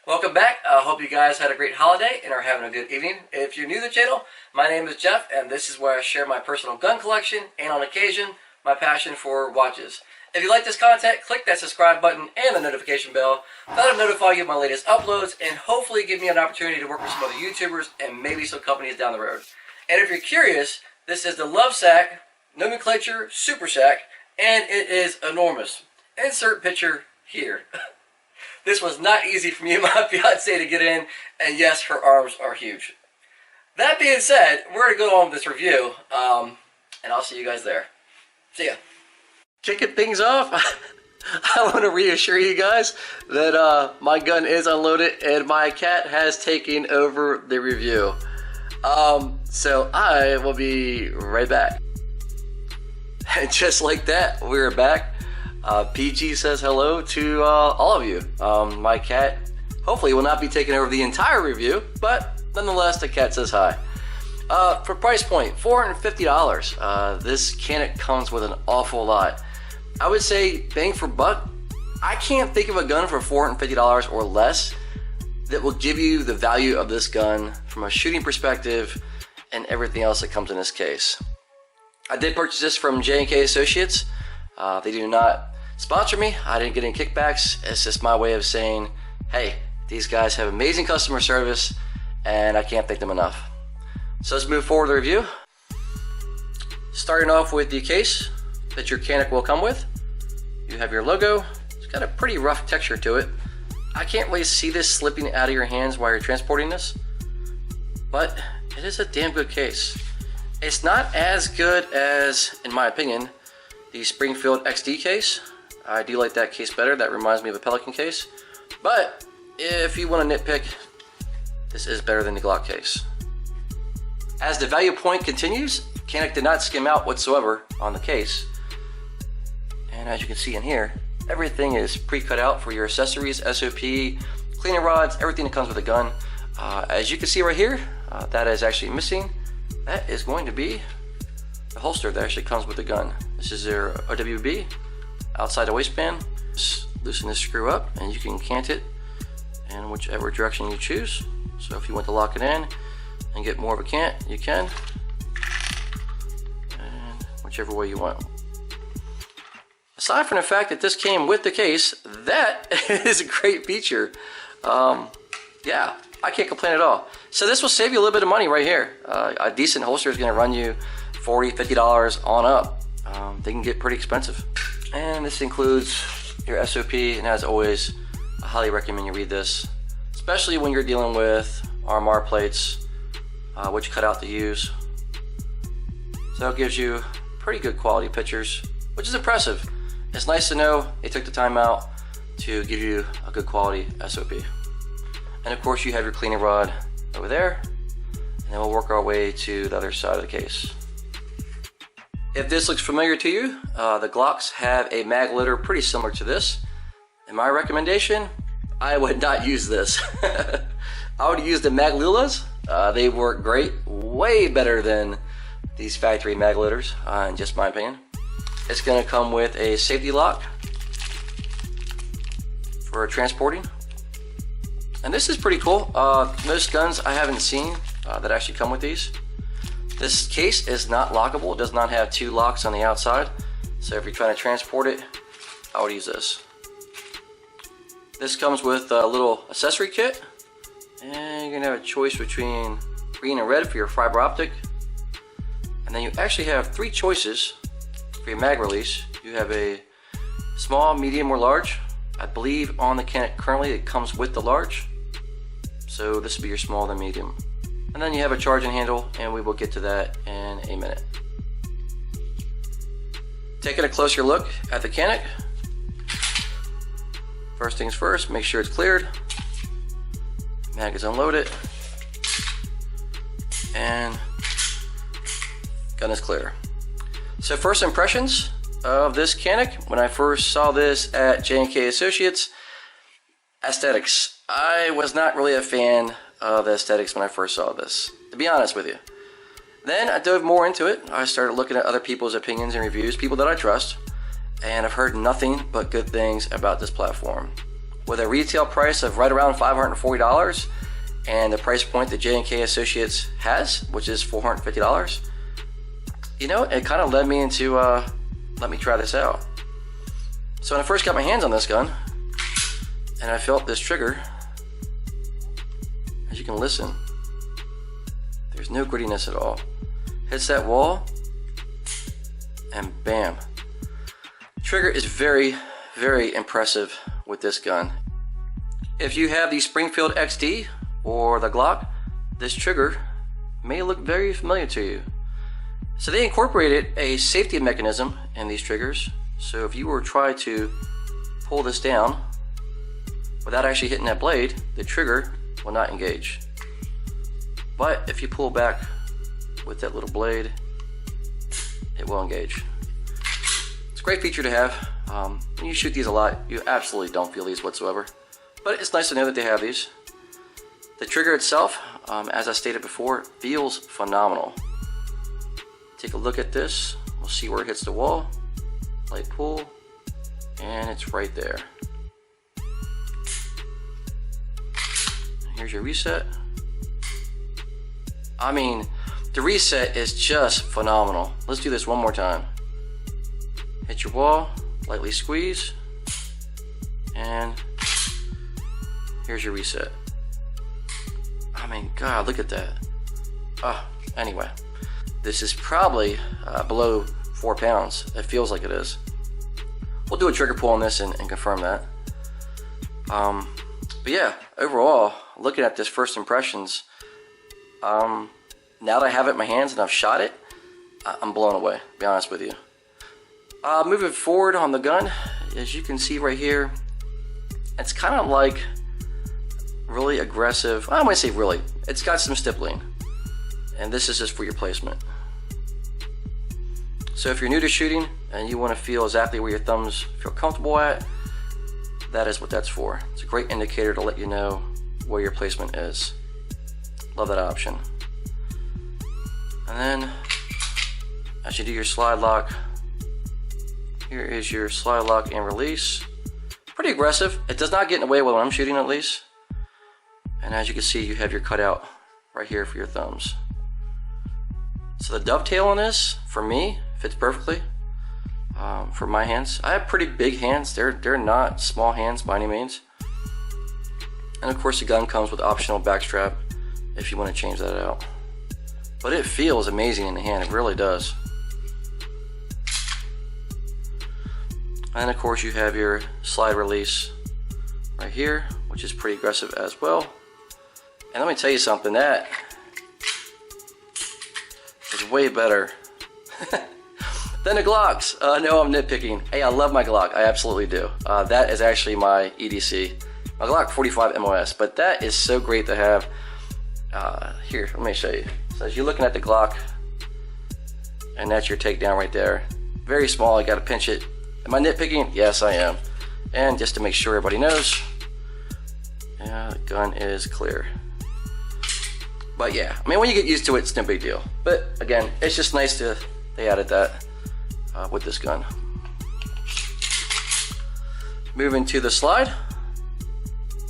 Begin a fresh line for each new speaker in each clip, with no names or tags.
Welcome back. I hope you guys had a great holiday and are having a good evening. If you're new to the channel, my name is Jeff, and this is where I share my personal gun collection and, on occasion, my passion for watches. If you like this content, click that subscribe button and the notification bell. That'll notify you of my latest uploads and hopefully give me an opportunity to work with some other YouTubers and maybe some companies down the road. And if you're curious, this is the Love Sack, nomenclature Super Sack, and it is enormous. Insert picture here. This was not easy for me and my fiance to get in, and yes, her arms are huge. That being said, we're going to go on with this review, and I'll see you guys there. See ya. Kicking things off, I want to reassure you guys that my gun is unloaded and my cat has taken over the review. So I will be right back. And just like that, we're back. PG says hello to all of you. My cat hopefully will not be taking over the entire review, but nonetheless the cat says hi. For price point, $450. This Canik comes with an awful lot. I would say bang for buck. I can't think of a gun for $450 or less that will give you the value of this gun from a shooting perspective and everything else that comes in this case. I did purchase this from J&K Associates. They do not sponsor me. I didn't get any kickbacks. It's just my way of saying, hey, these guys have amazing customer service and I can't thank them enough. So let's move forward with the review. Starting off with the case that your Canik will come with. You have your logo. It's got a pretty rough texture to it. I can't really see this slipping out of your hands while you're transporting this, but it is a damn good case. It's not as good as, in my opinion, the Springfield XD case. I do like that case better. That reminds me of a Pelican case. But if you want to nitpick, this is better than the Glock case. As the value point continues, Canik did not skim out whatsoever on the case. And as you can see in here, everything is pre-cut out for your accessories, SOP, cleaning rods, everything that comes with a gun. As you can see right here, that is actually missing. That is going to be the holster that actually comes with the gun. This is your OWB outside the waistband. Just loosen this screw up and you can cant it in whichever direction you choose. So if you want to lock it in and get more of a cant, you can, and whichever way you want. Aside from the fact that this came with the case, that is a great feature. Yeah, I can't complain at all. So this will save you a little bit of money right here. A decent holster is going to run you $40, $50 on up. They can get pretty expensive. And this includes your SOP, and as always, I highly recommend you read this, especially when you're dealing with RMR plates, which cut out to use. So it gives you pretty good quality pictures, which is impressive. It's nice to know they took the time out to give you a good quality SOP. And of course you have your cleaning rod over there, and then we'll work our way to the other side of the case. If this looks familiar to you, the Glocks have a mag loader pretty similar to this. In my recommendation, I would not use this. I would use the mag Lulas. They work great, way better than these factory mag loaders, in just my opinion. It's going to come with a safety lock for transporting. And this is pretty cool. Most guns I haven't seen that actually come with these. This case is not lockable. It does not have two locks on the outside. So if you're trying to transport it, I would use this. This comes with a little accessory kit. And you're gonna have a choice between green and red for your fiber optic. And then you actually have three choices for your mag release. You have a small, medium, or large. I believe on the Canik currently it comes with the large. So this will be your small, then medium. And then you have a charging handle, and we will get to that in a minute. Taking a closer look at the Canik. First things first, make sure it's cleared. Mag is unloaded. and gun is clear. So first impressions of this Canik, when I first saw this at J&K Associates, aesthetics. I was not really a fan of the aesthetics when I first saw this, to be honest with you. Then I dove more into it. I started looking at other people's opinions and reviews, people that I trust, and I've heard nothing but good things about this platform. With a retail price of right around $540 and the price point that J&K Associates has, which is $450, you know, it kind of led me into let me try this out. So when I first got my hands on this gun and I felt this trigger, as you can listen, there's no grittiness at all. Hits that wall and bam. Trigger is very, very impressive with this gun. If you have the Springfield XD or the Glock, this trigger may look very familiar to you. So they incorporated a safety mechanism in these triggers. So if you were to try to pull this down without actually hitting that blade, the trigger will not engage. But if you pull back with that little blade, it will engage. It's a great feature to have. When you shoot these a lot, you absolutely don't feel these whatsoever. But it's nice to know that they have these. The trigger itself, as I stated before, feels phenomenal. Take a look at this. We'll see where it hits the wall. Light pull, and it's right there. Here's your reset. I mean, the reset is just phenomenal. Let's do this one more time. Hit your wall, lightly squeeze, and here's your reset. I mean, God, look at that. Anyway, this is probably below 4 pounds. It feels like it is. We'll do a trigger pull on this and confirm that. But yeah, overall, looking at this first impressions, now that I have it in my hands and I've shot it, I'm blown away, to be honest with you. Moving forward on the gun, as you can see right here, it's kind of like really aggressive. I wouldn't say really. It's got some stippling, and this is just for your placement. So if you're new to shooting and you want to feel exactly where your thumbs feel comfortable at, that is what that's for. It's a great indicator to let you know where your placement is. Love that option. And then as you do your slide lock, here is your slide lock and release. Pretty aggressive. It does not get in the way when I'm shooting, at least. And as you can see, you have your cutout right here for your thumbs. So the dovetail on this, for me, fits perfectly for my hands. I have pretty big hands. They're not small hands by any means. And of course the gun comes with optional backstrap if you want to change that out. But it feels amazing in the hand, it really does. And of course you have your slide release right here, which is pretty aggressive as well. And let me tell you something, that is way better than the Glocks. No, I'm nitpicking. Hey, I love my Glock, I absolutely do. That is actually my EDC, my Glock 45 MOS, but that is so great to have. Here, let me show you. So as you're looking at the Glock, and that's your takedown right there. Very small, I gotta pinch it. Am I nitpicking? Yes, I am. And just to make sure everybody knows, the gun is clear. But yeah, I mean, when you get used to it, it's no big deal. But again, it's just nice to they added that with this gun. Moving to the slide,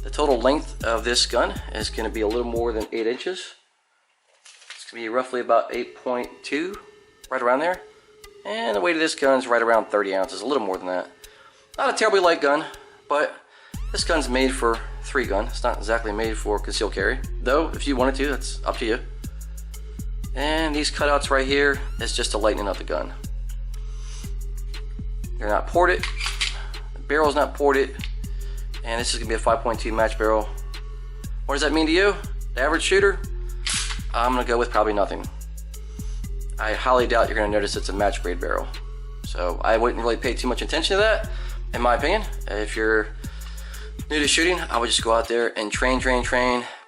the total length of this gun is going to be a little more than 8 inches. It's going to be roughly about 8.2, right around there. And the weight of this gun is right around 30 ounces, a little more than that. Not a terribly light gun, but this gun's made for 3 gun. It's not exactly made for concealed carry, though if you wanted to, that's up to you. And these cutouts right here is just to lighten up the gun. They're not ported, the barrel's not ported, and this is gonna be a 5.2 match barrel. What does that mean to you, the average shooter? I'm gonna go with probably nothing. I highly doubt you're gonna notice it's a match grade barrel. So I wouldn't really pay too much attention to that, in my opinion. If you're new to shooting, I would just go out there and train,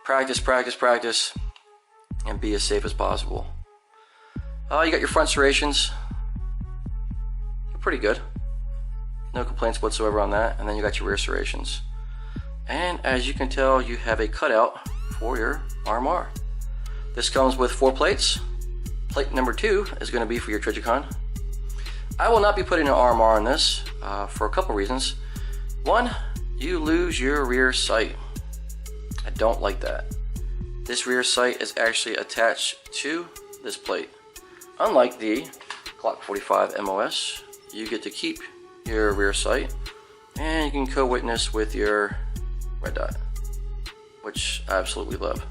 practice. and be as safe as possible. You got your front serrations. They're pretty good. No complaints whatsoever on that. And then you got your rear serrations. And as you can tell, you have a cutout for your RMR. This comes with 4 plates. Plate number 2 is going to be for your Trijicon. I will not be putting an RMR on this for a couple reasons. One, you lose your rear sight. I don't like that. This rear sight is actually attached to this plate. Unlike the Glock 45 MOS, you get to keep your rear sight and you can co-witness with your red dot, which I absolutely love.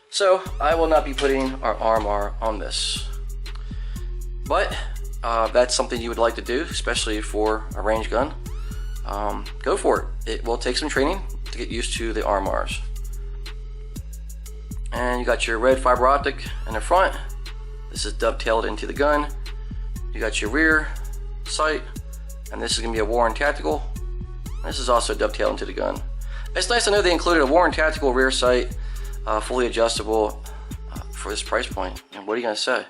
So I will not be putting our RMR on this, but that's something you would like to do, especially for a range gun. Go for it. It will take some training to get used to the RMRs. And you got your red fiber optic in the front. This is dovetailed into the gun. You got your rear sight, and this is going to be a Warren Tactical. This is also dovetailed into the gun. It's nice to know they included a Warren Tactical rear sight, fully adjustable for this price point. And what are you going to say?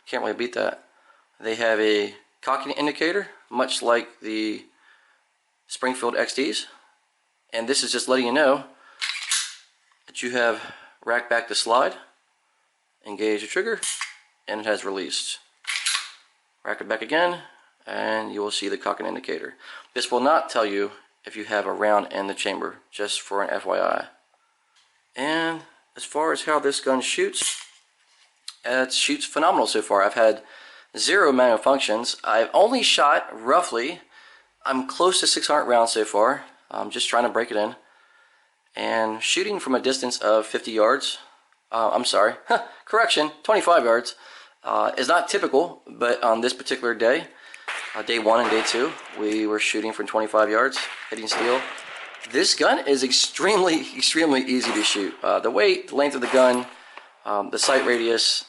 Can't really beat that. They have a cocking indicator, much like the Springfield XDs. And this is just letting you know that you have racked back the slide, engage the trigger, and it has released. Rack it back again, and you will see the cocking indicator. This will not tell you if you have a round in the chamber, just for an FYI. And as far as how this gun shoots, it shoots phenomenal so far. I've had 0 malfunctions. I've only shot roughly, I'm close to 600 rounds so far. I'm just trying to break it in. And shooting from a distance of 50 yards, I'm sorry, correction, 25 yards, is not typical, but on this particular day, day 1 and day 2, we were shooting from 25 yards, hitting steel. This gun is extremely easy to shoot. The weight, the length of the gun, the sight radius,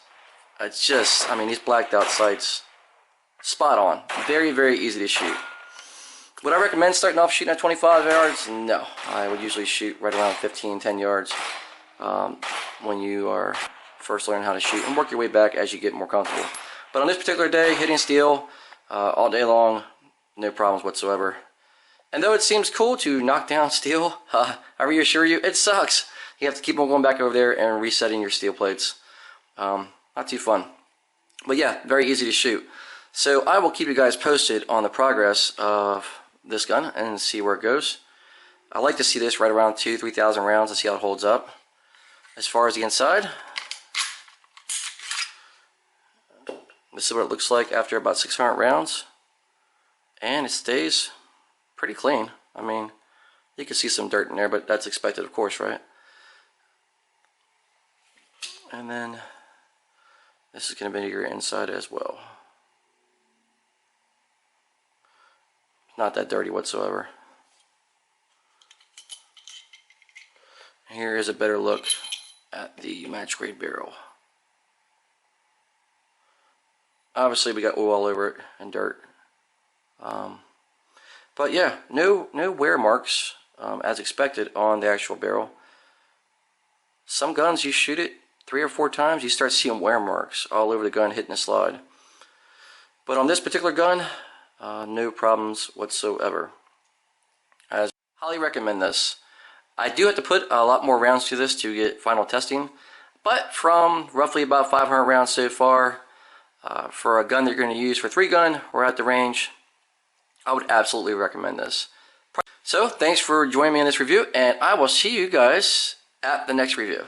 it's just, I mean, these blacked out sights, spot on. Very easy to shoot. Would I recommend starting off shooting at 25 yards? No. I would usually shoot right around 10 yards when you are first learning how to shoot, and work your way back as you get more comfortable. But on this particular day, hitting steel all day long, no problems whatsoever. And though it seems cool to knock down steel, I reassure you, it sucks. You have to keep on going back over there and resetting your steel plates. Not too fun. But yeah, very easy to shoot. So I will keep you guys posted on the progress of this gun and see where it goes. I like to see this right around 2,000-3,000 rounds and see how it holds up. As far as the inside, this is what it looks like after about 600 rounds, and it stays pretty clean. I mean, you can see some dirt in there, but that's expected, of course, right? And then this is going to be your inside as well. Not that dirty whatsoever. Here is a better look at the match grade barrel. Obviously we got oil all over it and dirt, but yeah, no wear marks as expected on the actual barrel. Some guns, you shoot it 3 or 4 times, you start seeing wear marks all over the gun hitting the slide. But on this particular gun, no problems whatsoever. I highly recommend this. I do have to put a lot more rounds to this to get final testing, but from roughly about 500 rounds so far, for a gun that you're going to use for 3-gun or at the range, I would absolutely recommend this. So thanks for joining me in this review, and I will see you guys at the next review.